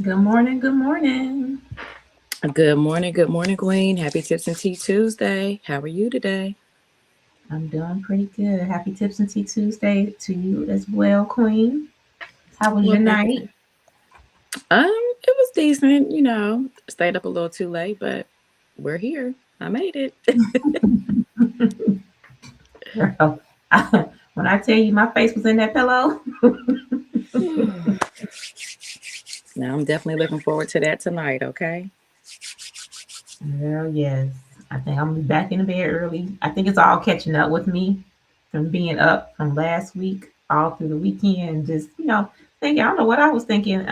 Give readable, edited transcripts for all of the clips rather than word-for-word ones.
Good morning. Good morning. Good morning, Queen. Happy Tips and Tea Tuesday. How are you today? I'm doing pretty good. Happy Tips and Tea Tuesday to you as well, Queen. How was Well, your thank night? you. It was decent, stayed up a little too late, but we're here. I made it. Girl, when I tell you my face was in that pillow, Now I'm definitely looking forward to that tonight, okay? girl, yes. I think I'm gonna be back in the bed early. I think it's all catching up with me from being up from last week all through the weekend. Just thinking. I don't know what I was thinking.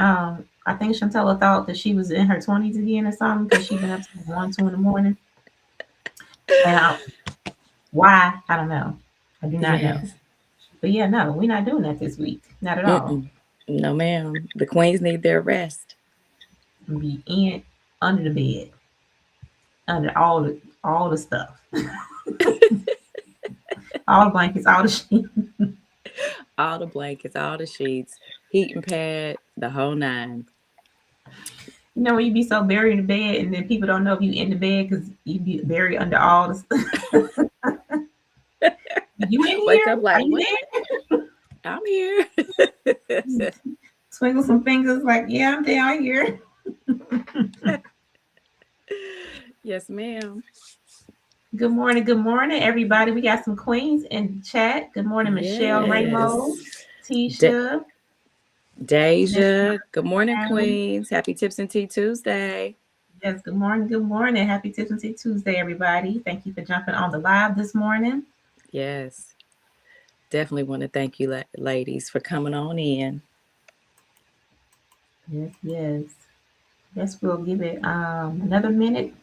I think Chantella thought that she was in her 20s again or something because she'd been up since 1, 2 in the morning. And why? I don't know. I do not know. Yes. But yeah, no, we're not doing that this week. Not at all. Mm-mm. No, ma'am. The queens need their rest. I'm gonna be in under the bed, under all the stuff, all the blankets, all the sheets. All the blankets, all the sheets, heating pad, the whole nine. When you be so buried in the bed, and then people don't know if you in the bed because you be buried under all the stuff. You in Wake here? up Are like, you what? there? I'm here. Swinggle some fingers, like, yeah, I'm down here. Yes, ma'am. Good morning, everybody. We got some queens in chat. Good morning, Michelle Ramos, Yes. De- Tisha, Miss Deja. Good morning, Brown. Queens. Happy Tips and Tea Tuesday. Yes, good morning. Good morning. Happy Tiffany Tuesday, everybody. Thank you for jumping on the live this morning. Yes. Definitely want to thank you, ladies, for coming on in. Yes, yes. Yes, we'll give it another minute,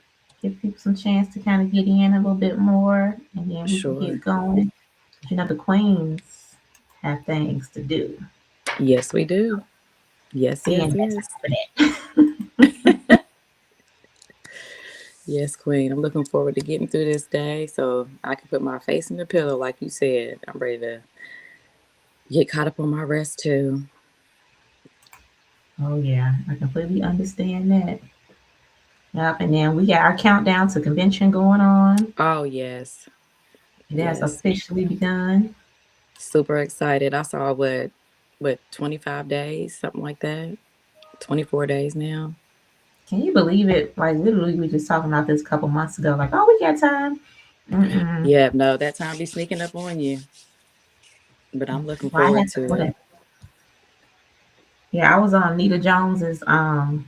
give people some chance to kind of get in a little bit more, and then we can get Sure. going. The queens have things to do. Yes, we do. Yes, Be yes, in that yes. time for that. Yes, Queen. I'm looking forward to getting through this day so I can put my face in the pillow, like you said. I'm ready to get caught up on my rest, too. Oh yeah, I completely understand that. Yep, and then we got our countdown to convention going on. Oh, yes. It has Yes. officially begun. Super excited. I saw what, 25 days, something like that. 24 days now. Can you believe it? Like literally, we just talking about this a couple months ago. Like, oh, we got time. Mm-mm. Yeah, no, that time be sneaking up on you. But I'm looking Well, I forward had to to put it. it. Yeah, I was on Nita Jones's her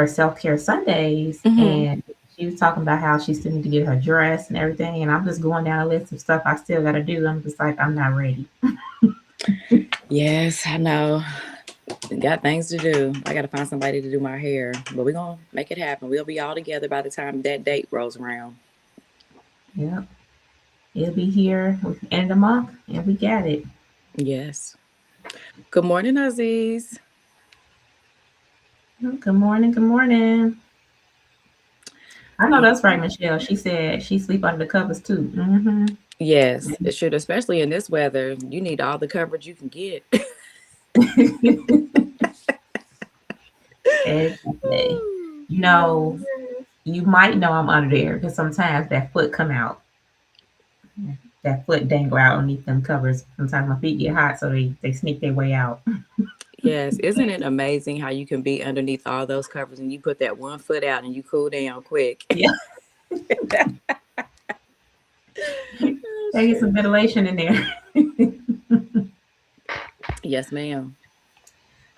self-care Sundays, Hmm. and she was talking about how she still need to get her dress and everything, and I'm just going down a list of stuff I still gotta do. I'm just like, I'm not ready. Yes, I know. Got things to do. I got to find somebody to do my hair, but we're going to make it happen. We'll be all together by the time that date rolls around. Yep. It'll be here with the end of the month, and we got it. Yes. Good morning, Aziz. Good morning, good morning. I know Yeah. that's right, Michelle. She said she sleep under the covers too. Yes, it should, especially in this weather. You need all the coverage you can get. Exactly. You know, you might know I'm under there because sometimes that foot come out. That foot dangle out underneath them covers. Sometimes my feet get hot, so they sneak their way out. Yes, isn't it amazing how you can be underneath all those covers and you put that one foot out and you cool down quick? Yeah, Oh, they get some shit. ventilation in there. Yes, ma'am.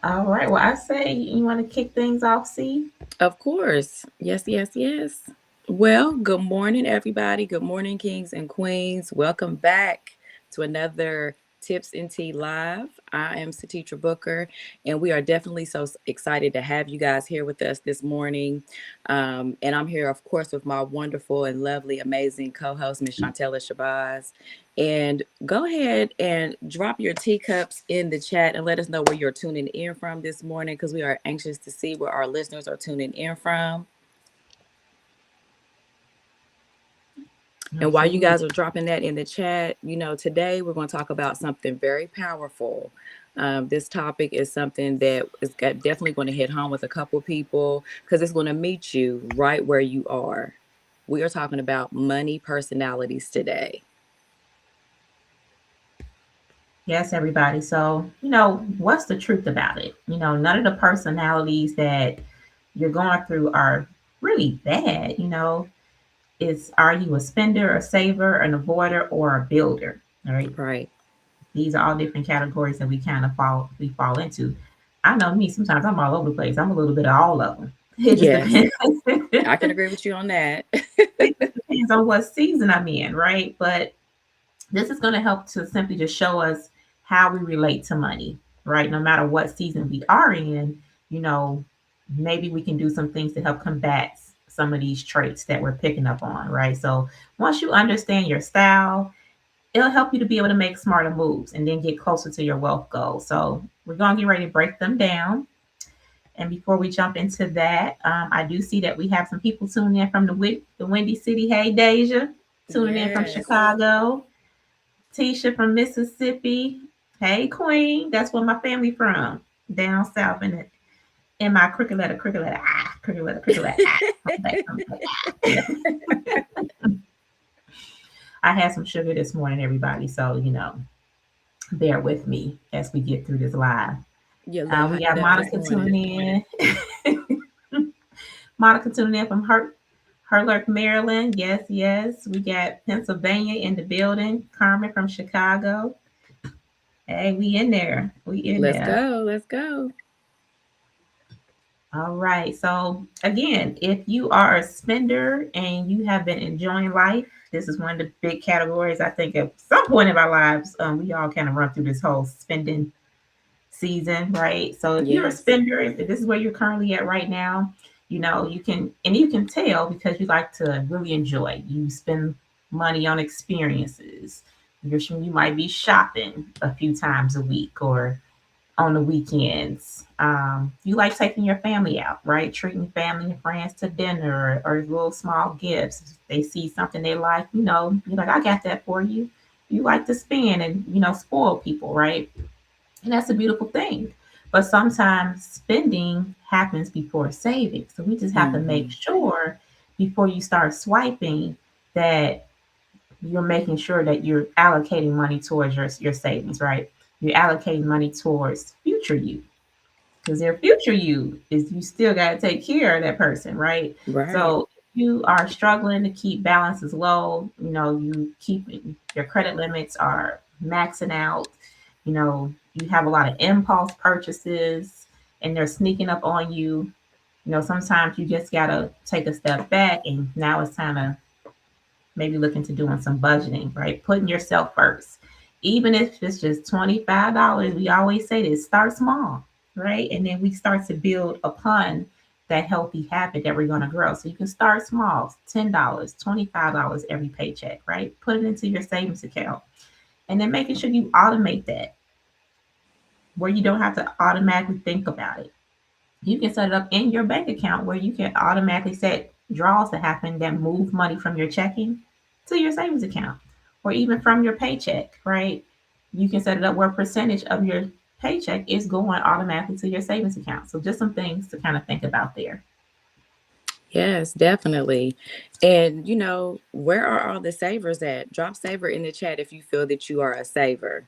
All right. Well, I say you want to kick things off, see? Of course. Yes, yes, yes. Well, good morning, everybody. Good morning, kings and queens. Welcome back to another Tips and Tea Live. I am Satitra Booker, and we are definitely so excited to have you guys here with us this morning. And I'm here, of course, with my wonderful and lovely, amazing co host, Miss Chantella Shabazz. And go ahead and drop your teacups in the chat and let us know where you're tuning in from this morning because we are anxious to see where our listeners are tuning in from. And while you Absolutely. guys are dropping that in the chat, today we're going to talk about something very powerful. This topic is something that is definitely going to hit home with a couple people because it's going to meet you right where you are. We are talking about money personalities today. Yes, everybody. So, what's the truth about it? None of the personalities that you're going through are really bad. It's are you a spender, a saver, an avoider, or a builder? All right. Right. These are all different categories that we fall into. I know me, sometimes I'm all over the place. I'm a little bit of all of them. It just Yes, depends. I can agree with you on that. It just depends on what season I'm in, right? But this is going to help to simply just show us how we relate to money, right? No matter what season we are in, you know, maybe we can do some things to help combat some of these traits that we're picking up on, right? So once you understand your style, it'll help you to be able to make smarter moves and then get closer to your wealth goals. So we're going to get ready to break them down. And before we jump into that, I do see that we have some people tuning in from the Windy City. Hey, Deja, tuning in from Yes. Chicago. Tisha from Mississippi. Hey, Queen. That's where my family from. Down south in my crooked letter, crooked letter, I had some sugar this morning, everybody. So, bear with me as we get through this live. You're a little We hyped got up this Monica morning. tuning in. Monica tuning in from Herlark, Maryland. Yes, yes. We got Pennsylvania in the building. Carmen from Chicago. Hey, we in there. We in Let's there. go. Let's go. All right. So again, if you are a spender and you have been enjoying life, this is one of the big categories. I think at some point in our lives, we all kind of run through this whole spending season, right? So if you're a Yes. spender, if this is where you're currently at right now, you can tell because you like to really enjoy. You spend money on experiences. You might be shopping a few times a week or on the weekends. You like taking your family out, right? Treating family and friends to dinner or little small gifts. If they see something they like, you're like, I got that for you. You like to spend and, spoil people, right? And that's a beautiful thing. But sometimes spending happens before saving. So we just have to make Hmm. sure before you start swiping that you're making sure that you're allocating money towards your savings, right? You're allocating money towards future you because their future you is you still got to take care of that person, right? Right. So you are struggling to keep balances low, you keep your credit limits are maxing out, you have a lot of impulse purchases and they're sneaking up on you, sometimes you just gotta take a step back and now it's time to maybe look into doing some budgeting, right? Putting yourself first. Even if it's just $25, we always say this, start small, right? And then we start to build upon that healthy habit that we're going to grow. So you can start small, $10, $25 every paycheck, right? Put it into your savings account. And then making sure you automate that where you don't have to automatically think about it. You can set it up in your bank account where you can automatically set draws to happen that move money from your checking to your savings account or even from your paycheck, right? You can set it up where a percentage of your paycheck is going automatically to your savings account. So just some things to kind of think about there. Yes, definitely. And where are all the savers at? Drop saver in the chat if you feel that you are a saver.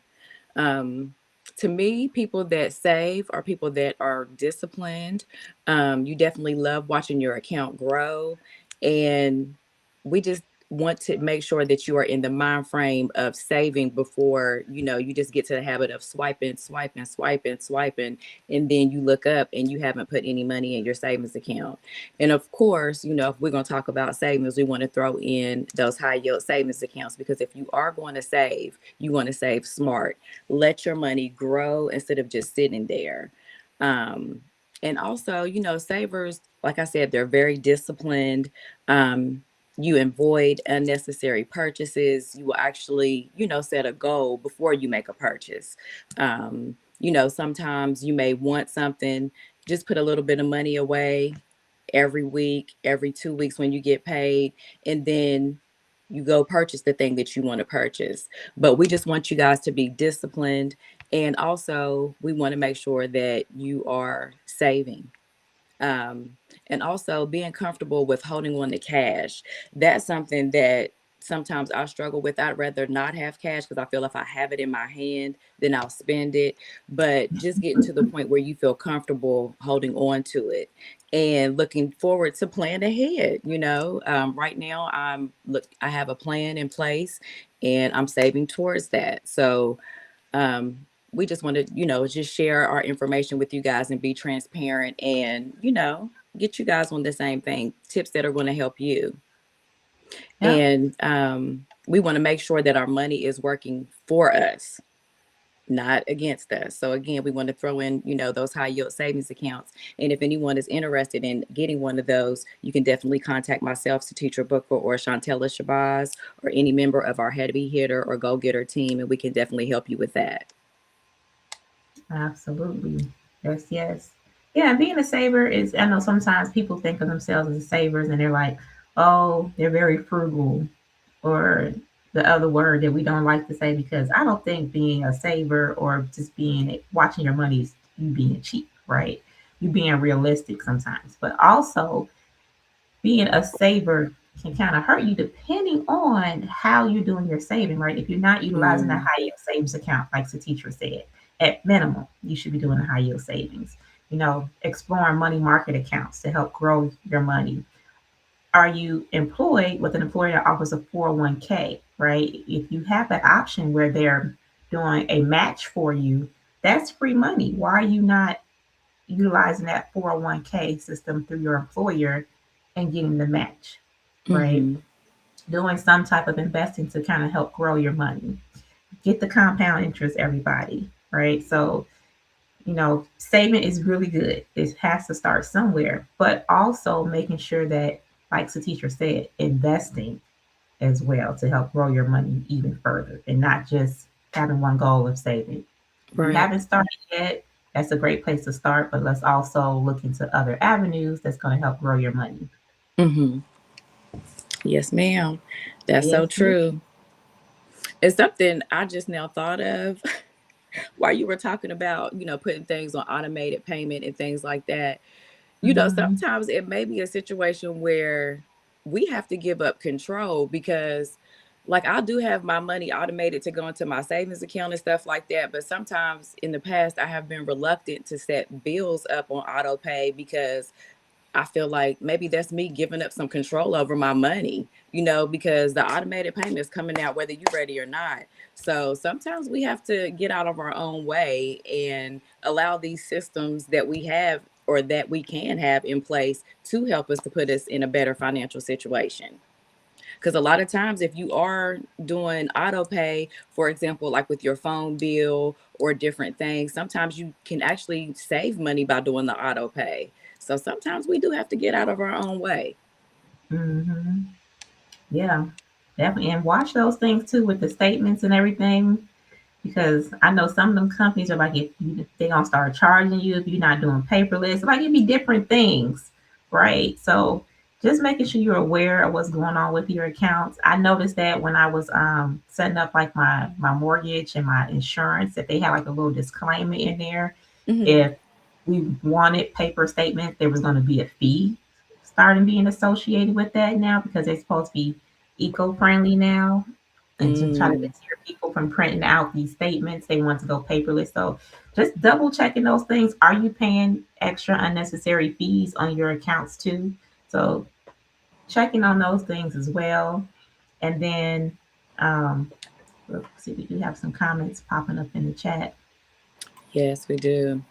Um, to me, people that save are people that are disciplined. You definitely love watching your account grow. And we just want to make sure that you are in the mind frame of saving before, you just get to the habit of swiping, swiping, swiping, swiping. And then you look up and you haven't put any money in your savings account. And of course, if we're going to talk about savings, we want to throw in those high yield savings accounts because if you are going to save, you want to save smart. Let your money grow instead of just sitting there. And also, savers, like I said, they're very disciplined. You avoid unnecessary purchases. You will actually, set a goal before you make a purchase. Sometimes you may want something, just put a little bit of money away every week, every 2 weeks when you get paid, and then you go purchase the thing that you want to purchase. But we just want you guys to be disciplined. And also, we want to make sure that you are saving. Um, and also being comfortable with holding on to cash. That's something that sometimes I struggle with. I'd rather not have cash because I feel if I have it in my hand, then I'll spend it. But just getting to the point where you feel comfortable holding on to it and looking forward to plan ahead. Right now I have a plan in place and I'm saving towards that. So we just want to, just share our information with you guys and be transparent and, get you guys on the same thing, tips that are going to help you. Yep. And we want to make sure that our money is working for us, not against us. So again, we want to throw in, those high yield savings accounts. And if anyone is interested in getting one of those, you can definitely contact myself, Satitra Booker, or Chantella Shabazz, or any member of our heavy hitter or go getter team, and we can definitely help you with that. Absolutely. Yes, yes. Yeah, being a saver is, I know sometimes people think of themselves as savers and they're like, oh, they're very frugal, or the other word that we don't like to say because I don't think being a saver or just being watching your money is you being cheap, right? You being realistic sometimes, but also being a saver can kind of hurt you depending on how you're doing your saving, right? If you're not utilizing a Mm. high yield savings account, like the teacher said, at minimum, you should be doing a high yield savings. Exploring money market accounts to help grow your money. Are you employed with an employer that offers a 401k, right? If you have that option where they're doing a match for you, that's free money. Why are you not utilizing that 401k system through your employer and getting the match, right? Mm-hmm. Doing some type of investing to kind of help grow your money. Get the compound interest, everybody, right? So, saving is really good. It has to start somewhere, but also making sure that, like the teacher said, investing as well to help grow your money even further and not just having one goal of saving. If you Right. haven't started yet, that's a great place to start, but let's also look into other avenues that's going to help grow your money. Mm-hmm. Yes, ma'am. That's so Yes, yes. true. It's something I just now thought of while you were talking about, putting things on automated payment and things like that. Mm-hmm. Sometimes it may be a situation where we have to give up control because, like, I do have my money automated to go into my savings account and stuff like that. But sometimes in the past, I have been reluctant to set bills up on auto pay because I feel like maybe that's me giving up some control over my money, because the automated payment is coming out whether you're ready or not. So sometimes we have to get out of our own way and allow these systems that we have or that we can have in place to help us to put us in a better financial situation. Because a lot of times, if you are doing auto pay, for example, like with your phone bill or different things, sometimes you can actually save money by doing the auto pay. So sometimes we do have to get out of our own way. Hmm. Yeah, definitely. And watch those things too with the statements and everything, because I know some of them companies are like, if you, they gonna start charging you if you're not doing paperless. Like it'd be different things, right? So just making sure you're aware of what's going on with your accounts. I noticed that when I was setting up like my mortgage and my insurance, that they had like a little disclaimer in there. Hmm. If we wanted paper statements, there was going to be a fee starting being associated with that now, because they're supposed to be eco-friendly now, and to try to Mm, deter people from printing out these statements. They want to go paperless. So just double checking those things. Are you paying extra unnecessary fees on your accounts too? So checking on those things as well. And then um, let's see, we do have some comments popping up in the chat. yes, we do.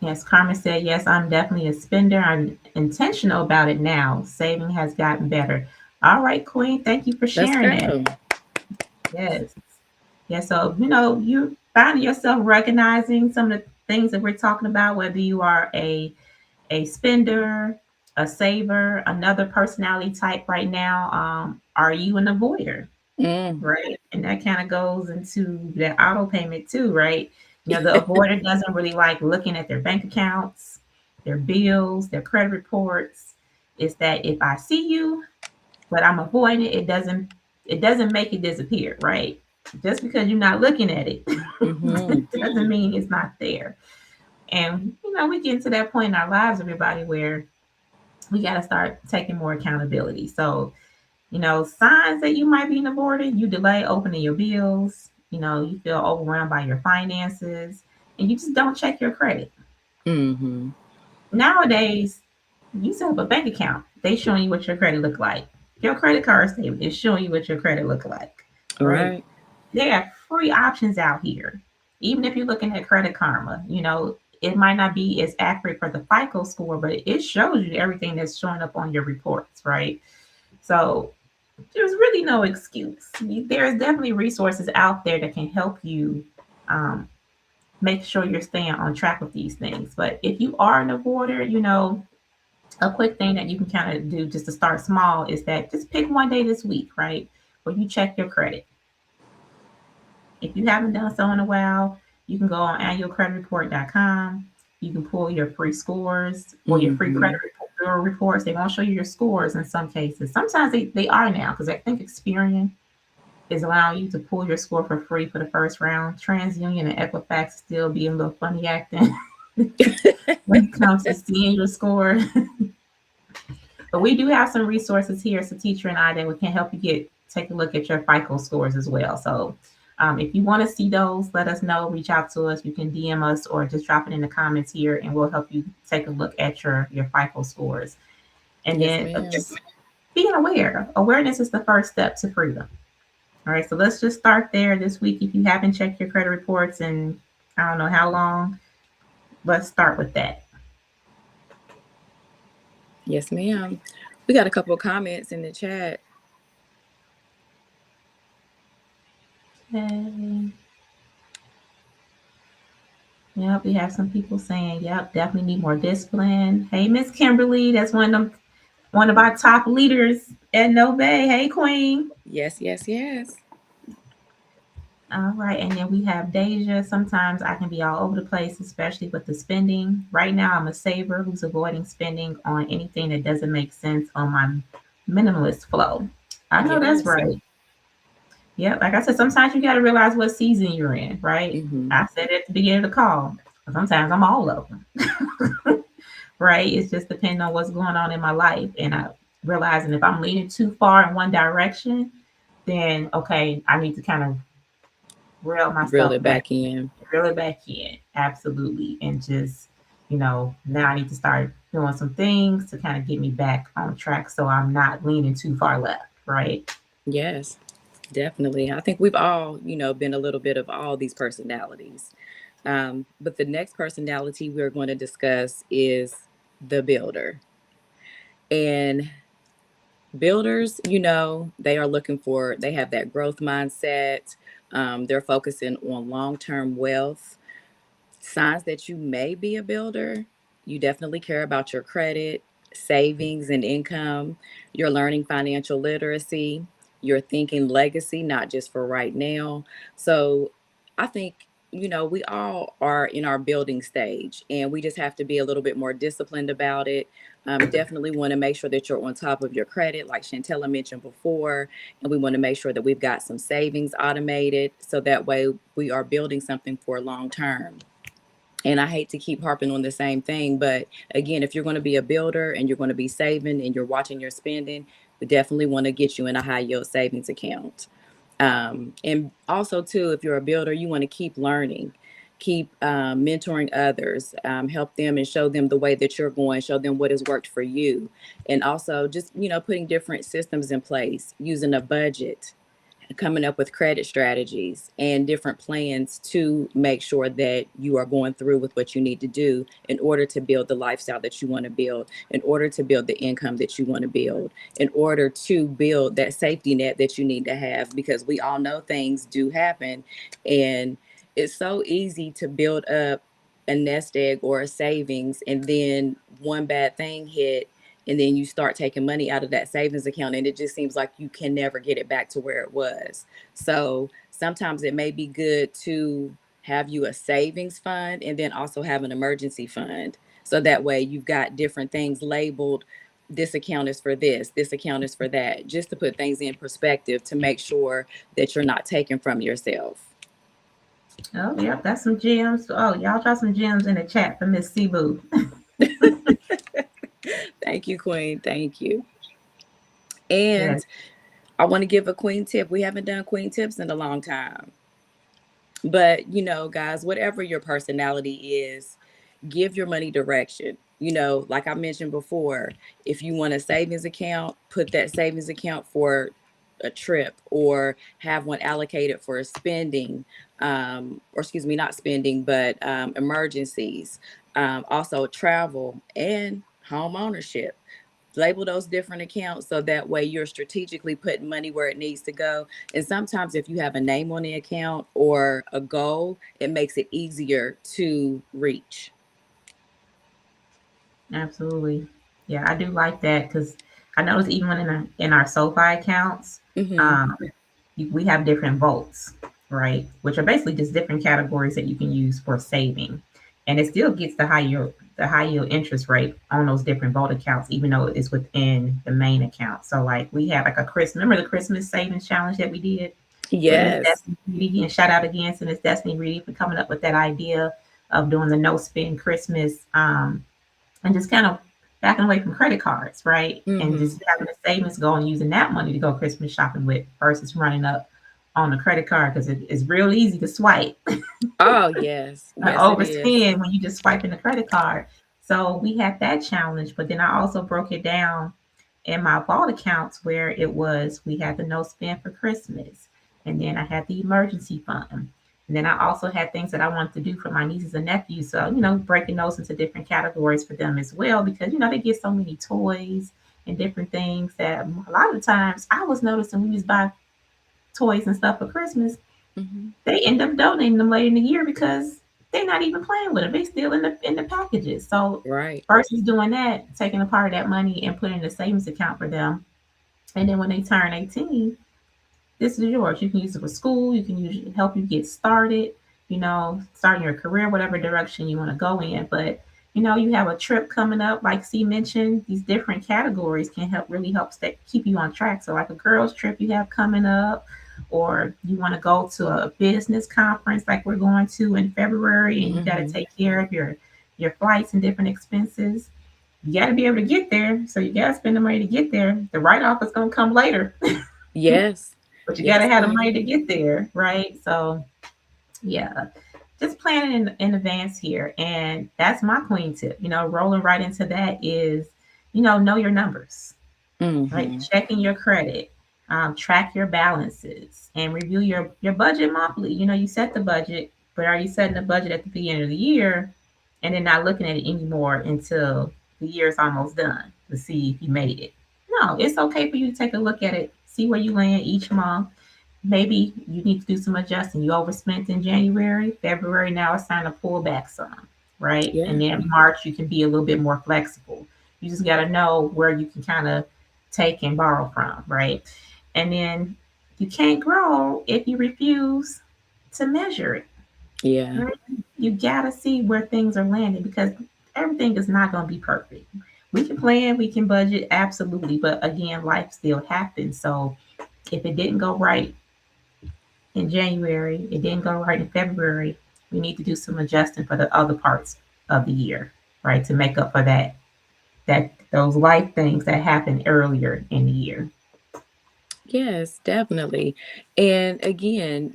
Yes, Carmen said, yes, I'm definitely a spender. I'm intentional about it now. Saving has gotten better. All right, Queen, thank you for Let's sharing that. go. Yes. Yeah, so you find yourself recognizing some of the things that we're talking about, whether you are a spender, a saver, another personality type right now. Are you an avoider? Mm, Right? And that kind of goes into the auto payment too, right? The avoider doesn't really like looking at their bank accounts, their bills, their credit reports. It's that if I see you, but I'm avoiding it, it doesn't make it disappear, right? Just because you're not looking at it hmm. doesn't mean it's not there. And we get to that point in our lives, everybody, where we got to start taking more accountability. So signs that you might be an avoider: you delay opening your bills, you feel overwhelmed by your finances, and you just don't check your credit. Hmm. Nowadays, you set up a bank account, they showing you what your credit look like. Your credit card statement is showing you what your credit look like, All right? right. There are free options out here. Even if you're looking at Credit Karma, it might not be as accurate for the FICO score, but it shows you everything that's showing up on your reports, right? So there's really no excuse. There's definitely resources out there that can help you um, make sure you're staying on track with these things. But if you are an avoider, a quick thing that you can kind of do just to start small is that just pick one day this week, right? Where you check your credit. If you haven't done so in a while, you can go on annualcreditreport.com. You can pull your free scores or your free Hmm. credit bureau reports. They won't show you your scores in some cases. Sometimes they are now, because I think Experian is allowing you to pull your score for free for the first round. TransUnion and Equifax still being a little funny acting when it comes to seeing your score. But we do have some resources here, so teacher and I, that we can help you take a look at your FICO scores as well. So if you want to see those, let us know. Reach out to us. You can DM us or just drop it in the comments here, and we'll help you take a look at your FICO scores. And Yes, then ma'am. just being aware. Awareness is the first step to freedom. All right, so let's just start there this week. If you haven't checked your credit reports in I don't know how long, let's start with that. Yes, ma'am. We got a couple of comments in the chat. Okay. Yep, we have some people saying, yep, definitely need more discipline. Hey, Miss Kimberly, that's one of our top leaders at No Bay. Hey, Queen. Yes, yes, yes. All right, and then we have Deja. Sometimes I can be all over the place, especially with the spending. Right now, I'm a saver who's avoiding spending on anything that doesn't make sense on my minimalist flow. I know that's Yes. right. Yeah, like I said, sometimes you got to realize what season you're in, right? Hmm. I said it at the beginning of the call. Sometimes I'm all of them, right? It's just depending on what's going on in my life. And I realizing if I'm leaning too far in one direction, then okay, I need to kind of reel Reel myself it back, back in. reel it back in. Absolutely. And just, now I need to start doing some things to kind of get me back on track so I'm not leaning too far left, right? Yes, definitely. I think we've all, been a little bit of all these personalities. But the next personality we're going to discuss is the builder. And builders, they are they have that growth mindset. They're focusing on long term wealth. Signs that you may be a builder: you definitely care about your credit, savings, and income. You're learning financial literacy. You're thinking legacy, not just for right now. So I think, we all are in our building stage, and we just have to be a little bit more disciplined about it. Definitely want to make sure that you're on top of your credit, like Chantella mentioned before. And we want to make sure that we've got some savings automated so that way we are building something for long term. And I hate to keep harping on the same thing, but again, if you're going to be a builder and you're going to be saving and you're watching your spending, we definitely want to get you in a high yield savings account. And also, too, if you're a builder, you want to keep learning, keep mentoring others, help them and show them the way that you're going, show them what has worked for you. And also just, putting different systems in place, using a budget, coming up with credit strategies and different plans to make sure that you are going through with what you need to do in order to build the lifestyle that you want to build, in order to build the income that you want to build, in order to build that safety net that you need to have, because we all know things do happen. And it's so easy to build up a nest egg or a savings, and then one bad thing hit, and then you start taking money out of that savings account, and it just seems like you can never get it back to where it was. So sometimes it may be good to have you a savings fund and then also have an emergency fund, so that way you've got different things labeled: this account is for this account is for that, just to put things in perspective to make sure that you're not taking from yourself. Oh, yep, that's some gems. Oh, y'all drop some gems in the chat for Miss Cebu. Thank you, Queen. Thank you. And Yes, I want to give a queen tip. We haven't done queen tips in a long time. But, guys, whatever your personality is, give your money direction. Like I mentioned before, if you want a savings account, put that savings account for a trip, or have one allocated for spending, or excuse me, not spending, but emergencies, also travel and home ownership. Label those different accounts so that way you're strategically putting money where it needs to go. And sometimes if you have a name on the account or a goal, it makes it easier to reach. absolutely. Yeah, I do like that because I noticed even when in our SoFi accounts, Hmm. um, we have different vaults, right? Which are basically just different categories that you can use for saving, and it still gets the high yield interest rate on those different vault accounts, even though it's within the main account. So like we had like a Christmas, remember the Christmas savings challenge that we did with Miss Yes. Destiny Reedy, and shout out again to Miss Destiny Reedy for coming up with that idea of doing the no spend Christmas, and just kind of backing away from credit cards, right? And Hmm. just having a savings goal and using that money to go Christmas shopping with versus running up on the credit card because it's real easy to swipe Oh, yes. Yes, it is. overspend when you just swiping the credit card. So we had that challenge, but then I also broke it down in my vault accounts where it was we had the no spend for Christmas, and then I had the emergency fund. And then I also had things that I wanted to do for my nieces and nephews. So, breaking those into different categories for them as well, because, they get so many toys and different things that a lot of the times I was noticing we was buy toys and stuff for Christmas, Hmm. they end up donating them later in the year because they're not even playing with them. They still in the packages. So Right. versus doing that, taking a part of that money and putting in a savings account for them, and then when they turn 18, this is yours. You can use it for school. You can use it to help you get started. Starting your career, whatever direction you want to go in. But you have a trip coming up, like C mentioned. These different categories can really help keep you on track. So, like a girls' trip you have coming up, or you want to go to a business conference like we're going to in February, and you got to Hmm. take care of your flights and different expenses. You got to be able to get there, so you got to spend the money to get there. The write off is going to come later, Yes. but you got to Yes, have the money honey. to get there, right? So, yeah. just planning in advance here. And that's my queen tip. Rolling right into that is, know your numbers, right? Mm-hmm. Checking your credit, track your balances, and review your budget monthly. You set the budget, but are you setting the budget at the beginning of the year and then not looking at it anymore until the year is almost done to see if you made it? No, it's okay for you to take a look at it, see where you land each month. Maybe you need to do some adjusting. You overspent in January, February, now it's time to pull back some, right? And Yeah. then March, you can be a little bit more flexible. You just got to know where you can kind of take and borrow from, right? And then you can't grow if you refuse to measure it, Yeah. right? You got to see where things are landing because everything is not going to be perfect. We can plan, we can budget, absolutely. But again, life still happens. So if it didn't go right in January, it didn't go right in February, we need to do some adjusting for the other parts of the year, right? To make up for that those life things that happened earlier in the year. Yes, definitely. And again,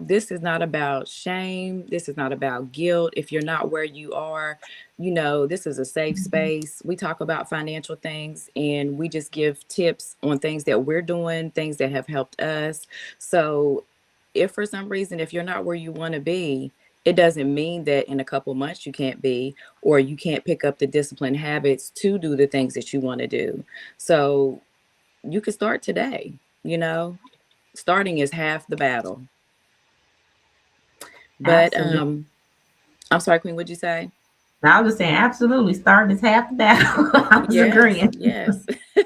this is not about shame. This is not about guilt. If you're not where you are, this is a safe Mhm. space. We talk about financial things and we just give tips on things that we're doing, things that have helped us. So, if for some reason, if you're not where you want to be, it doesn't mean that in a couple months you can't be, or you can't pick up the disciplined habits to do the things that you want to do. So, you could start today, you know? Starting is half the battle. But Absolutely. I'm sorry, Queen, what'd you say? I was just saying, absolutely. Starting is half the battle. I was Yes, agreeing. yes. You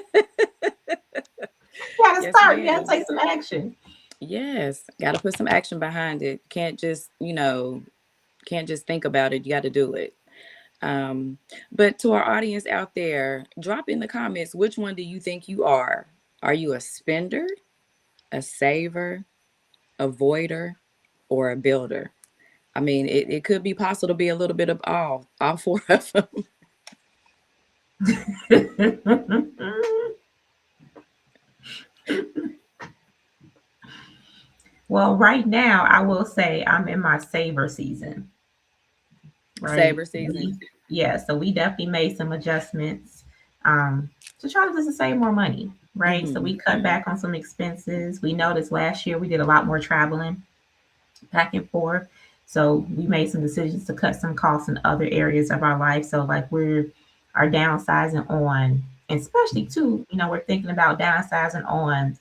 gotta Yes, start. You gotta ma'am. take some action. Yes. Gotta put some action behind it. Can't just think about it. You gotta do it. Um, but to our audience out there, drop in the comments, which one do you think you are? Are you a spender, a saver, a voider, or a builder? I mean, it could be possible to be a little bit of all four of them. Well, right now, I will say I'm in my saver season, right? Saber season. Yeah, so we definitely made some adjustments to try to just save more money, right? So Mm-hmm. we cut back on some expenses. We noticed last year we did a lot more traveling back and forth. So we made some decisions to cut some costs in other areas of our life. So like we are downsizing on, and especially too, we're thinking about downsizing on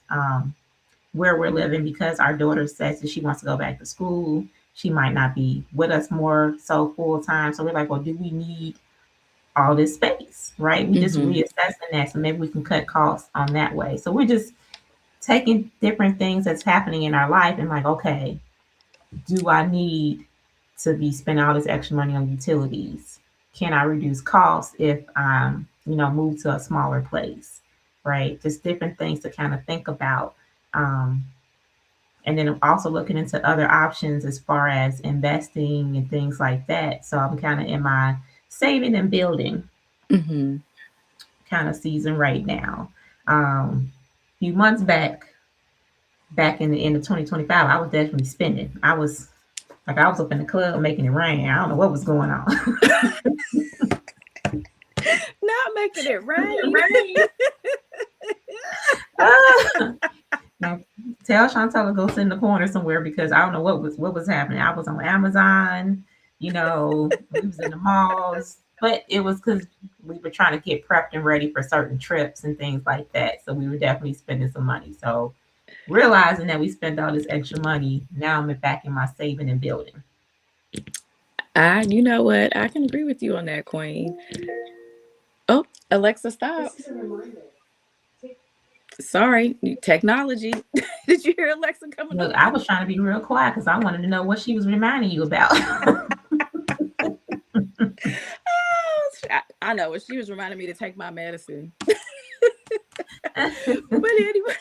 where we're living because our daughter says that she wants to go back to school. She might not be with us more so full time. So we're like, well, do we need all this space? Right? We just Mm-hmm. reassessing that. So maybe we can cut costs on that way. So we're just taking different things that's happening in our life and like, okay, do I need to be spending all this extra money on utilities? Can I reduce costs if move to a smaller place? Right? Just different things to kind of think about. Um, and then I'm also looking into other options as far as investing and things like that. So I'm kind of in my saving and building Mm-hmm. kind of season right now. A few months back in the end of 2025, I was definitely spending. I was up in the club making it rain. I don't know what was going on. Not making it rain. Rain. Ah. Now, tell Chantel to go sit in the corner somewhere because I don't know what was happening. I was on Amazon, we was in the malls, but it was because we were trying to get prepped and ready for certain trips and things like that. So we were definitely spending some money. So realizing that we spent all this extra money, now I'm back in my saving and building. You know what? I can agree with you on that, Queen. Oh, Alexa, stop. Sorry, technology. Did you hear Alexa coming Look, on? I was trying to be real quiet because I wanted to know what she was reminding you about. I know. She was reminding me to take my medicine. But anyway,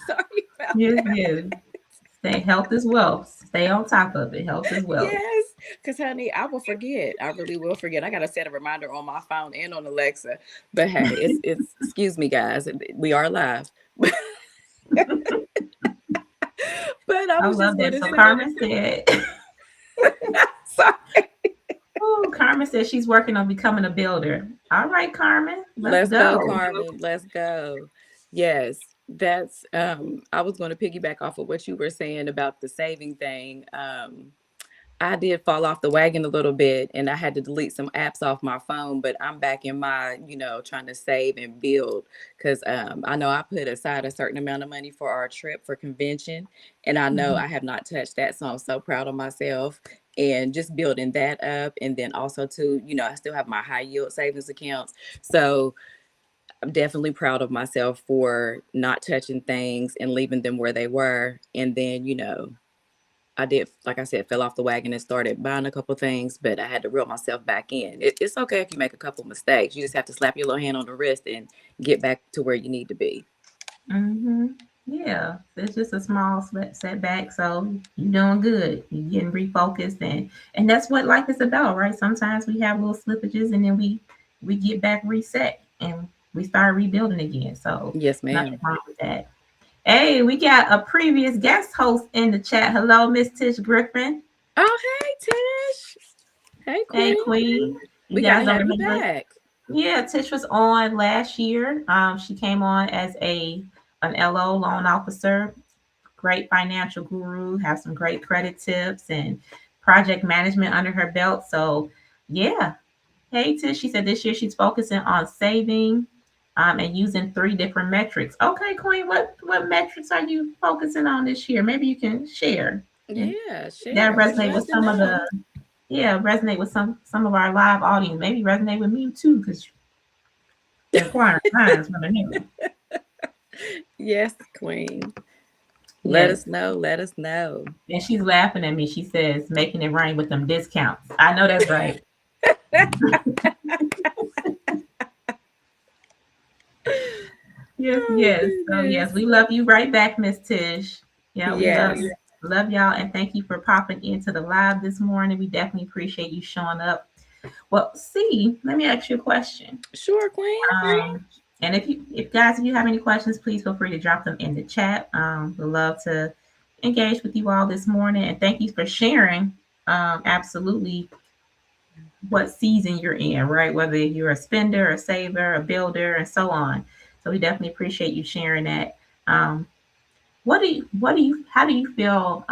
sorry about Yes, that. yes. Stay health is wealth. Stay on top of it. Health is wealth. Yes, because honey, I will forget. I really will forget. I gotta set a reminder on my phone and on Alexa. But hey, it's excuse me, guys. We are live. But I I was just love that. gonna So say, Carmen said, Sorry. Oh, Carmen says she's working on becoming a builder. All right, Carmen, let's Let's go, go. Carmen. Let's go. Yes, that's I was going to piggyback off of what you were saying about the saving thing. I did fall off the wagon a little bit and I had to delete some apps off my phone, but I'm back in my, trying to save and build because I know I put aside a certain amount of money for our trip for convention. And I know Mhm. I have not touched that. So I'm so proud of myself and just building that up. And then also, too, I still have my high yield savings accounts. So I'm definitely proud of myself for not touching things and leaving them where they were. And then, I did, like I said, fell off the wagon and started buying a couple things, but I had to reel myself back in. It's okay if you make a couple mistakes. You just have to slap your little hand on the wrist and get back to where you need to be. Mm-hmm. Yeah, it's just a small setback, so you're doing good. You're getting refocused, and that's what life is about, right? Sometimes we have little slippages, and then we get back reset, and we start rebuilding again. So Yes, nothing ma'am. wrong with that. Hey, we got a previous guest host in the chat. Hello, Miss Tish Griffin. Oh, hey, Tish. Hey, Hey, Queen. Queen. You We got guys to don't have you remember? back. Yeah, Tish was on last year. She came on as an LO loan officer, great financial guru, have some great credit tips and project management under her belt. So, yeah. Hey, Tish, she said this year she's focusing on saving and using 3 different metrics. Okay, Queen, what metrics are you focusing on this year? Maybe you can share. And Yeah, that share. We'd resonate love with to some of know. the resonate with some of our live audience. Maybe resonate with me too, because they're inquiring minds want to know. Yes, Queen. Let Yes. us know. Let us know. And she's laughing at me. She says, making it rain with them discounts. I know that's right. Yes, Oh, yes. So yes, goodness. we love you right back, Miss Tish. Yeah, we love Yes. you. Love y'all and thank you for popping into the live this morning. We definitely appreciate you showing up. Well, see, let me ask you a question. Sure, Queen. And if you have any questions, please feel free to drop them in the chat. We'd love to engage with you all this morning and thank you for sharing. Absolutely what season you're in, right? Whether you're a spender, a saver, a builder, and so on. So we definitely appreciate you sharing that. Um, how do you feel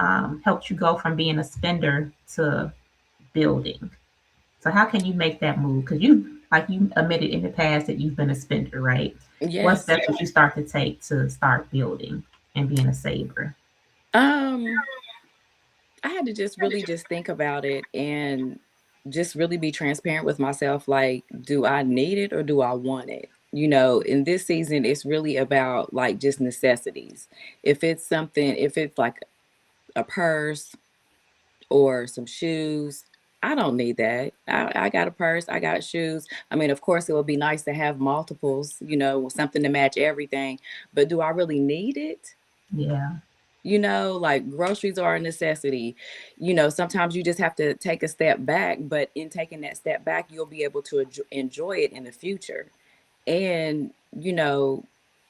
helped you go from being a spender to building? So how can you make that move? Because like you admitted in the past that you've been a spender, right? What Yes. steps did you start to take to start building and being a saver? Um, I had to just really just think about it and just really be transparent with myself. Like, do I need it or do I want it? In this season, it's really about like just necessities. If it's like a purse or some shoes, I don't need that. I got a purse, I got shoes. I mean, of course, it would be nice to have multiples, something to match everything. But do I really need it? Yeah. Like groceries are a necessity. Sometimes you just have to take a step back, but in taking that step back, you'll be able to enjoy it in the future. And,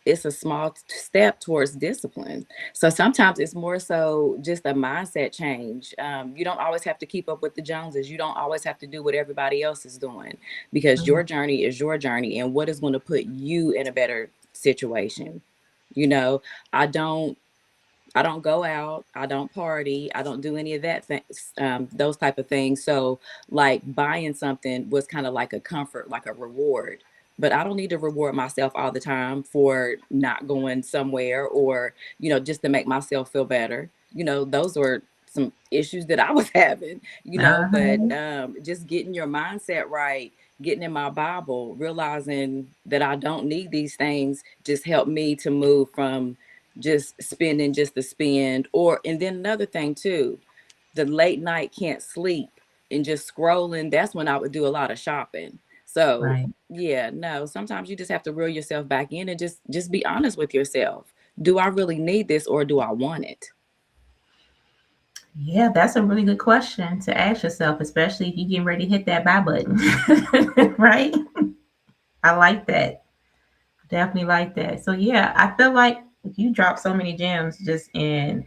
it's a small step towards discipline. So sometimes it's more so just a mindset change. You don't always have to keep up with the Joneses. You don't always have to do what everybody else is doing because Mhm. your journey is your journey and what is going to put you in a better situation. You know, I don't I don't go out. I don't party. I don't do any of that those type of things. So, like buying something was kind of like a comfort, like a reward. But I don't need to reward myself all the time for not going somewhere or, just to make myself feel better. Those were some issues that I was having, but Uh-huh. just getting your mindset right, getting in my Bible, realizing that I don't need these things just helped me to move from just spending just to spend. And then another thing too, the late night can't sleep and just scrolling, that's when I would do a lot of shopping. So Right. yeah, no, sometimes you just have to reel yourself back in and just be honest with yourself. Do I really need this or do I want it? Yeah, that's a really good question to ask yourself, especially if you're getting ready to hit that buy button. Right? I like that. Definitely like that. So yeah, I feel like you dropped so many gems just in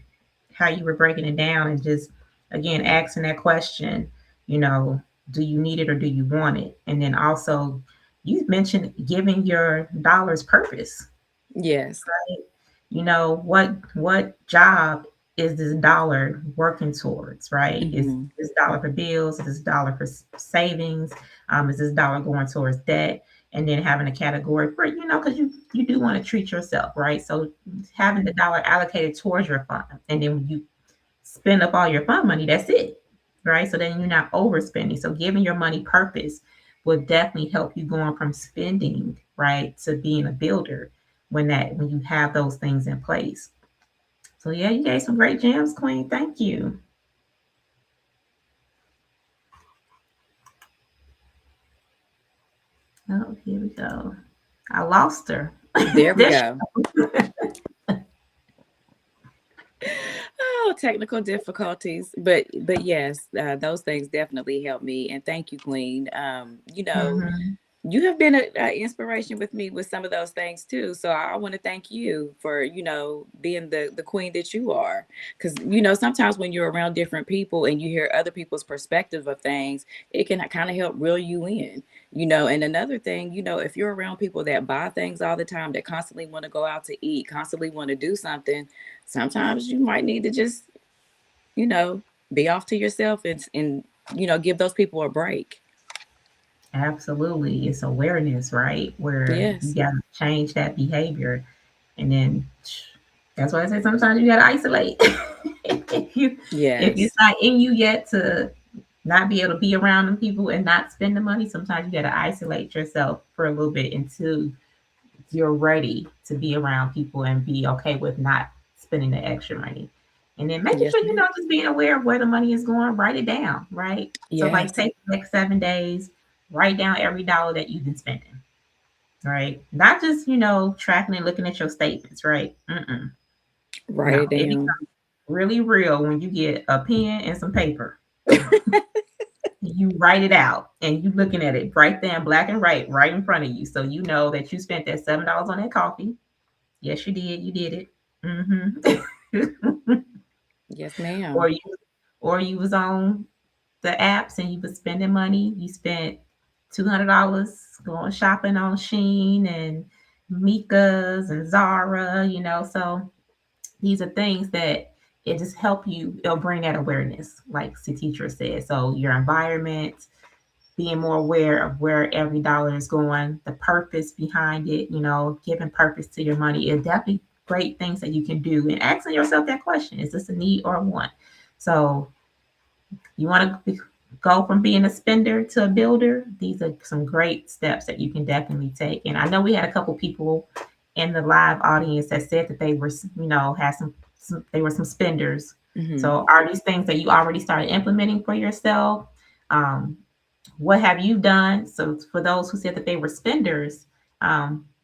how you were breaking it down and just again asking that question. You know, do you need it or do you want it? And then also, you mentioned giving your dollars purpose. Yes. You know, what job is this dollar working towards, right? Is Hmm. this dollar for bills? Is this dollar for savings? Is this dollar going towards debt? And then having a category for, because you do want to treat yourself, right? So having the dollar allocated towards your fund, and then when you spend up all your fund money, that's it, right? So then you're not overspending. So giving your money purpose will definitely help you going from spending, right, to being a builder when you have those things in place. So yeah, you gave some great gems, Queen. Thank you. Oh, here we go. I lost her. There we There she go. Oh, technical difficulties, but yes, those things definitely help me. And thank you, Queen. Mhm. You have been an inspiration with me with some of those things too. So I want to thank you for, being the queen that you are. Because, sometimes when you're around different people and you hear other people's perspective of things, it can kind of help reel you in, And another thing, if you're around people that buy things all the time, that constantly want to go out to eat, constantly want to do something, sometimes you might need to just, you know, be off to yourself and give those people a break. Absolutely. It's awareness, right? Where you Yes. got to change that behavior. And then that's why I say sometimes you got to isolate. If Yes. it's not in you yet to not be able to be around them people and not spend the money, sometimes you got to isolate yourself for a little bit until you're ready to be around people and be okay with not spending the extra money. And then making Yes, sure, ma'am. just being aware of where the money is going, write it down, right? So, like, Yes. take the next 7 days, write down every dollar that you've been spending, right? Not just, tracking and looking at your statements, right? Mm-mm. Write it No, it down. becomes really real when you get a pen and some paper. You write it out and you looking at it right there in black and white right in front of you. So you know that you spent that $7 on that coffee. Yes, you did. You did it. Mm-hmm. Yes, or ma'am. you or you was on the apps and you was spending money. You spent $200 going shopping on Sheen and Mika's and Zara. So these are things that it just help you. It'll bring that awareness, like the teacher said. So your environment, being more aware of where every dollar is going, the purpose behind it, giving purpose to your money is definitely great things that you can do. And asking yourself that question, is this a need or a want? So you want to go from being a spender to a builder. These are some great steps that you can definitely take. And I know we had a couple people in the live audience that said that they were, had they were some spenders. Hmm. So are these things that you already started implementing for yourself? Um, what have you done? So for those who said that they were spenders,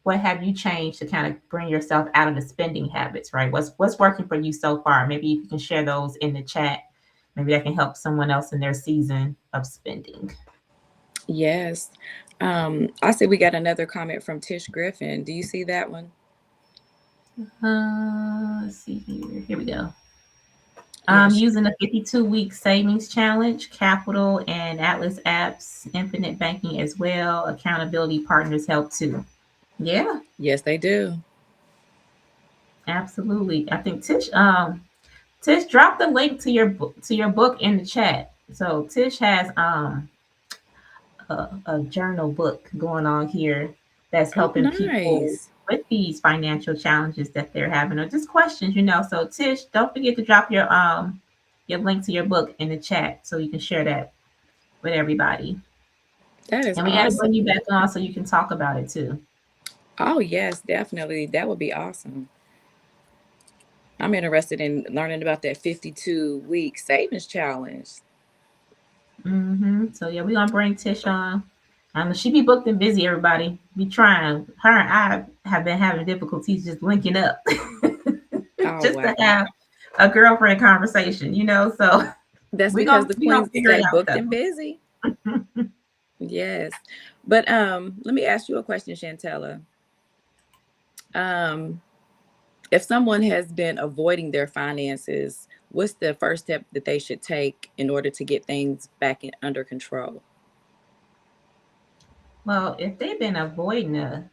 what have you changed to kind of bring yourself out of the spending habits, right? What's working for you so far? Maybe you can share those in the chat. Maybe that can help someone else in their season of spending. Yes. I see we got another comment from Tish Griffin. Do you see that one? Let's see here. Here we go. Yes. Using the 52-week savings challenge, Capital and Atlas apps, infinite banking as well. Accountability partners help too. Yeah, Yes, they do. absolutely. I think Tish, drop the link to your book in the chat. So Tish has a journal book going on here that's Oh, helping people nice. with these financial challenges that they're having or just questions. So Tish, don't forget to drop your link to your book in the chat so you can share that with everybody. That is And we got to bring you awesome. back on so you can talk about it too. Oh, yes, definitely. That would be awesome. I'm interested in learning about that 52-week savings challenge. So yeah, we're gonna bring Tish on. She be booked and busy. Everybody be trying. Her and I have been having difficulties just linking up, Oh, just to wow. have a girlfriend conversation. So That's we because gonna the we gonna queens figure it stay out booked and busy. Yes. But let me ask you a question, Shantella. Um, if someone has been avoiding their finances, what's the first step that they should take in order to get things under control? Well, if they've been avoiding their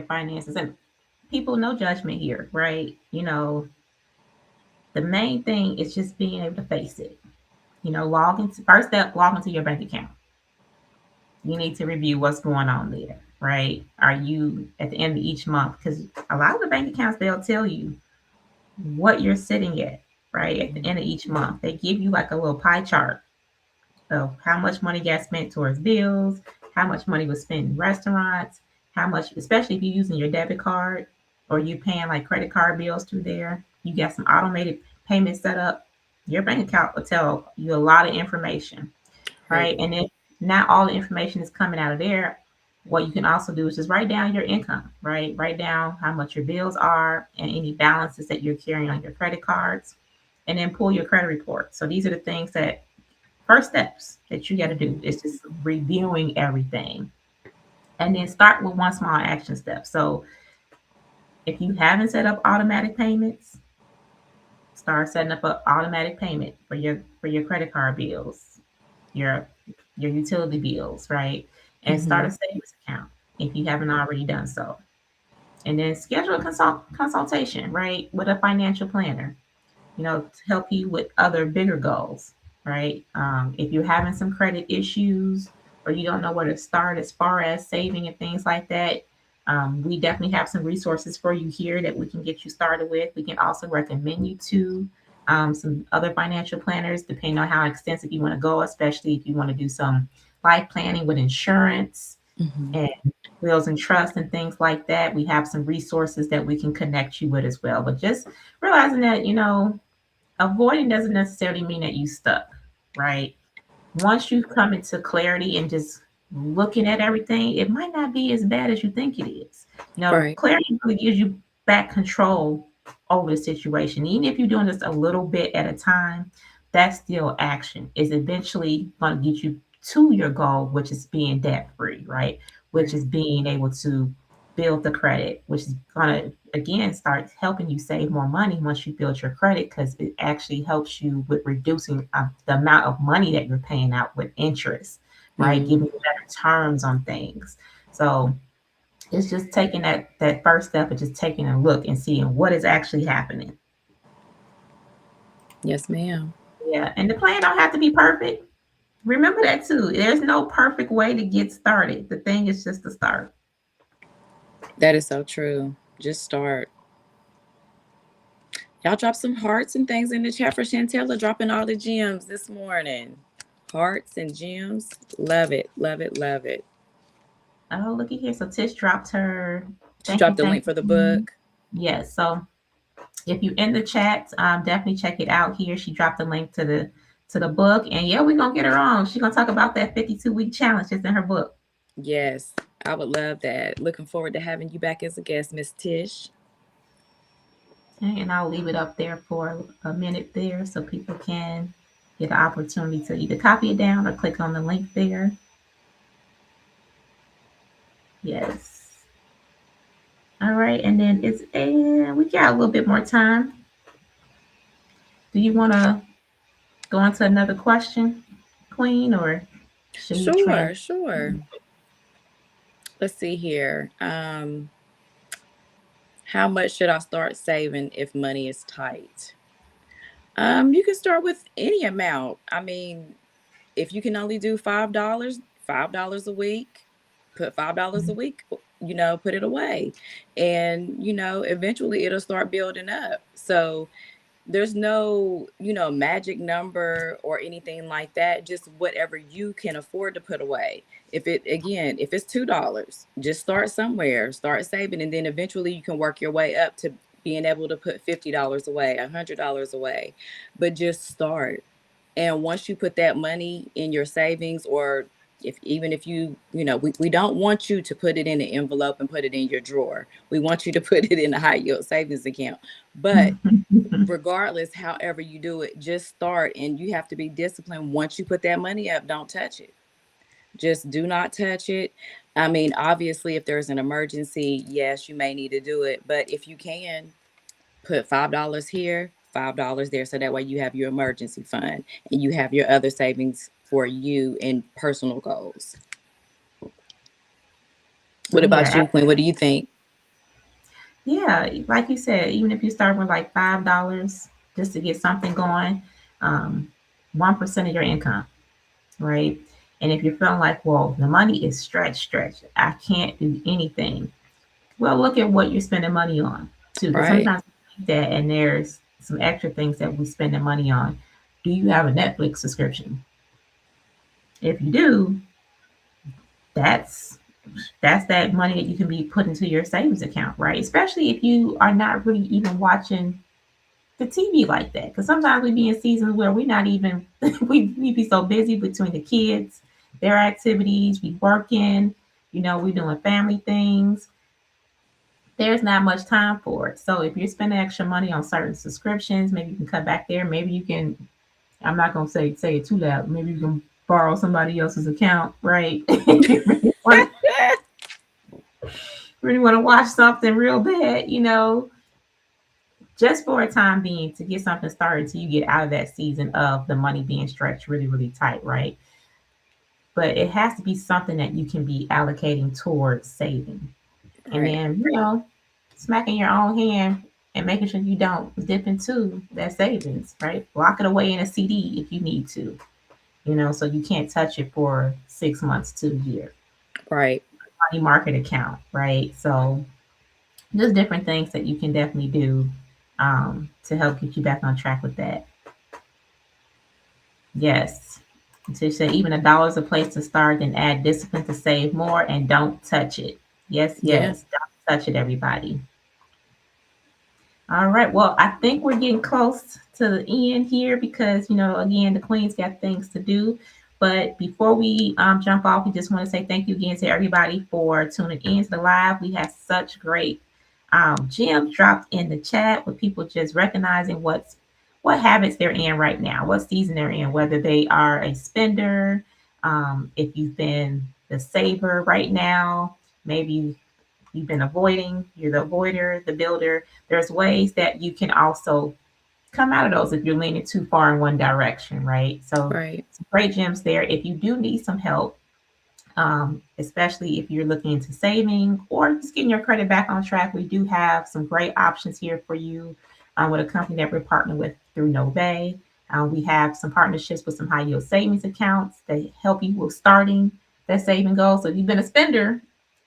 finances, and people, no judgment here, right? The main thing is just being able to face it. Log into first step, log into your bank account. You need to review what's going on there, right? Are you at the end of each month? Because a lot of the bank accounts, they'll tell you what you're sitting at, right? At the end of each month. They give you like a little pie chart of how much money got spent towards bills, how much money was spent in restaurants, how much, especially if you're using your debit card or you paying like credit card bills through there, you got some automated payments set up. Your bank account will tell you a lot of information, Right. right? And if not all the information is coming out of there, what you can also do is just write down your income, right? Write down how much your bills are and any balances that you're carrying on your credit cards, and then pull your credit report. So these are the things that first steps that you got to do is just reviewing everything, and then start with one small action step. So if you haven't set up automatic payments, start setting up an automatic payment for your credit card bills, your your utility bills, right? And start Mm-hmm. a savings account if you haven't already done so. And then schedule a consultation, right, with a financial planner, to help you with other bigger goals, right? If you're having some credit issues or you don't know where to start as far as saving and things like that, we definitely have some resources for you here that we can get you started with. We can also recommend you to some other financial planners, depending on how extensive you want to go, especially if you want to do some life planning with insurance Mm-hmm. and wills and trust and things like that. We have some resources that we can connect you with as well. But just realizing that, avoiding doesn't necessarily mean that you stuck, right? Once you come into clarity and just looking at everything, it might not be as bad as you think it is. Right. Clarity really gives you back control over the situation. Even if you're doing this a little bit at a time, that's still action. Is eventually going to get you to your goal, which is being debt free, right? Which Right. is being able to build the credit, which is going to again start helping you save more money once you build your credit, because it actually helps you with reducing the amount of money that you're paying out with interest, right? Mm. Giving you better terms on things. So it's just taking that first step and just taking a look and seeing what is actually happening. Yes, ma'am. Yeah, and the plan don't have to be perfect. Remember that too. There's no perfect way to get started. The thing is just to start. That is so true. Just start. Y'all drop some hearts and things in the chat for Chantella, dropping all the gems this morning. Hearts and gems. Love it. Love it. Love it. Oh, looky here. So Tish dropped her. She Thank you, dropped the thank link for the you. book. Yes. So if you in the chat, definitely check it out here. She dropped the link to the book, and yeah, we're gonna get her on. She's gonna talk about that 52-week challenge that's in her book. Yes, I would love that. Looking forward to having you back as a guest, Miss Tish. Okay, and I'll leave it up there for a minute there so people can get an opportunity to either copy it down or click on the link there. Yes. All right, and then we got a little bit more time. Do you want to go on to another question, Queen, or should we Sure, trans? sure. Let's see here. How much should I start saving if money is tight? You can start with any amount. I mean, if you can only do $5 a week, put $5 a week, put it away. And, eventually it'll start building up. So there's no, magic number or anything like that. Just whatever you can afford to put away. If it's $2, just start somewhere, start saving, and then eventually you can work your way up to being able to put $50 away, $100 away. But just start. And once you put that money in your savings, or if we don't want you to put it in an envelope and put it in your drawer. We want you to put it in a high yield savings account. But regardless, however you do it, just start, and you have to be disciplined. Once you put that money up, don't touch it. Just do not touch it. I mean, obviously, if there's an emergency, yes, you may need to do it. But if you can, put $5 here, $5 there. So that way you have your emergency fund and you have your other savings for you and personal goals. What about Yeah, you, Quinn? What do you think? yeah. Like you said, even if you start with like $5 just to get something going, 1% of your income, right? And if you're feeling like, well, the money is stretched, I can't do anything. Well, look at what you're spending money on too, because Right. sometimes we think that, and there's some extra things that we spend the money on. Do you have a Netflix subscription? If you do, that's that's that money that you can be put into your savings account, right? Especially if you are not really even watching the TV like that. Because sometimes we be in seasons where we're not even we be so busy between the kids, their activities, we working, we doing family things. There's not much time for it. So if you're spending extra money on certain subscriptions, maybe you can cut back there. Maybe you can. I'm not gonna say it too loud. Maybe you can borrow somebody else's account, right? Really want to watch something real bad, just for a time being to get something started till you get out of that season of the money being stretched really, really tight, right? But it has to be something that you can be allocating towards saving. And Right. then, smacking your own hand and making sure you don't dip into that savings, right? Lock it away in a CD if you need to, so you can't touch it for 6 months to a year. Right. Money market account, right? So just different things that you can definitely do to help get you back on track with that. Yes. To say even $1 is a place to start, then add discipline to save more and don't touch it. Yes, Yeah. yes. Don't touch it, everybody. All right. Well, I think we're getting close to the end here because, again, the Queen's got things to do. But before we jump off, we just want to say thank you again to everybody for tuning in to the live. We had such great gems dropped in the chat with people just recognizing what habits they're in right now, what season they're in, whether they are a spender, if you've been the saver right now, maybe you've been avoiding, you're the avoider, the builder. There's ways that you can also come out of those if you're leaning too far in one direction, right? So, Right. some great gems there. If you do need some help, especially if you're looking into saving or just getting your credit back on track, we do have some great options here for you with a company that we're partnering with through Nove. We have some partnerships with some high yield savings accounts that help you with starting that saving goal. So if you've been a spender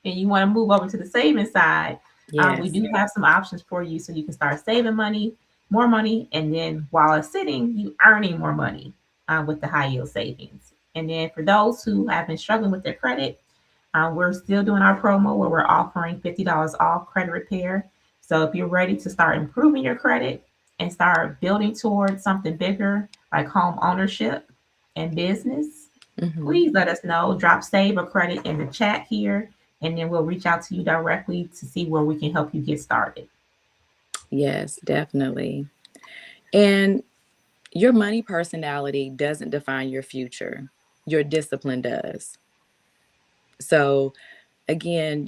and you want to move over to the saving side, we Yes. do have some options for you so you can start saving money, more money, and then while it's sitting, you earning more money with the high yield savings. And then for those who have been struggling with their credit, we're still doing our promo where we're offering $50 off credit repair. So if you're ready to start improving your credit and start building towards something bigger like home ownership and business, Hmm. please let us know. Drop save or credit in the chat here, and then we'll reach out to you directly to see where we can help you get started. Yes, definitely. And your money personality doesn't define your future. Your discipline does. So again,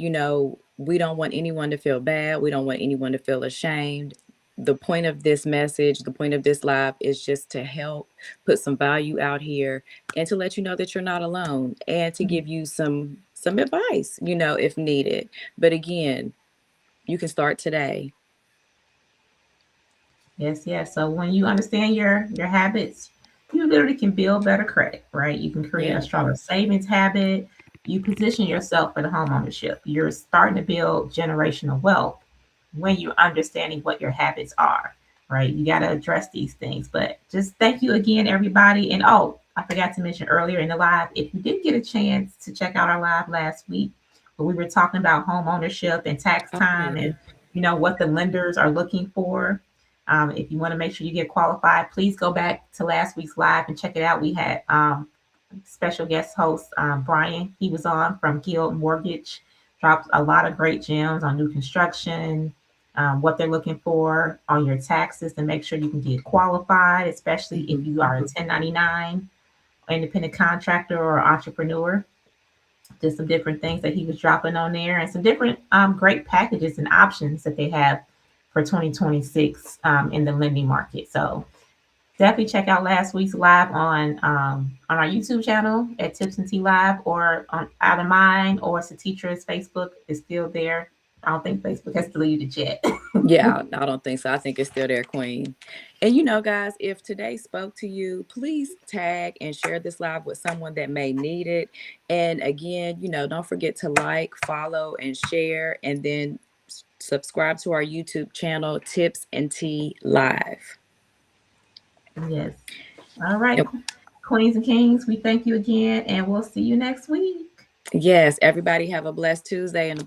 we don't want anyone to feel bad. We don't want anyone to feel ashamed. The point of this message, the point of this live is just to help put some value out here and to let you know that you're not alone and to give you some advice, if needed. But again, you can start today. Yes, yes. So when you understand your habits, you literally can build better credit, right? You can create a Yeah. stronger savings habit. You position yourself for the home ownership. You're starting to build generational wealth when you're understanding what your habits are, right? You got to address these things. But just thank you again, everybody. And oh, I forgot to mention earlier in the live, if you didn't get a chance to check out our live last week, where we were talking about home ownership and tax Oh time yeah. and what the lenders are looking for. If you want to make sure you get qualified, please go back to last week's live and check it out. We had special guest host Brian. He was on from Guild Mortgage, dropped a lot of great gems on new construction, what they're looking for on your taxes to make sure you can get qualified, especially if Hmm. you are a 1099 independent contractor or entrepreneur. Just some different things that he was dropping on there and some different great packages and options that they have for 2026 in the lending market. So definitely check out last week's live on our YouTube channel at Tips and Tea Live, or on Out of Mind, or Satitras Facebook is still there. I don't think Facebook has deleted it yet. Yeah, I don't think so. I think it's still there, Queen. And guys, if today spoke to you, please tag and share this live with someone that may need it. And again, don't forget to like, follow, and share, and then subscribe to our YouTube channel, Tips and Tea Live. Yes. All right. Yep. Queens and Kings, we thank you again, and we'll see you next week. Yes, everybody have a blessed Tuesday and a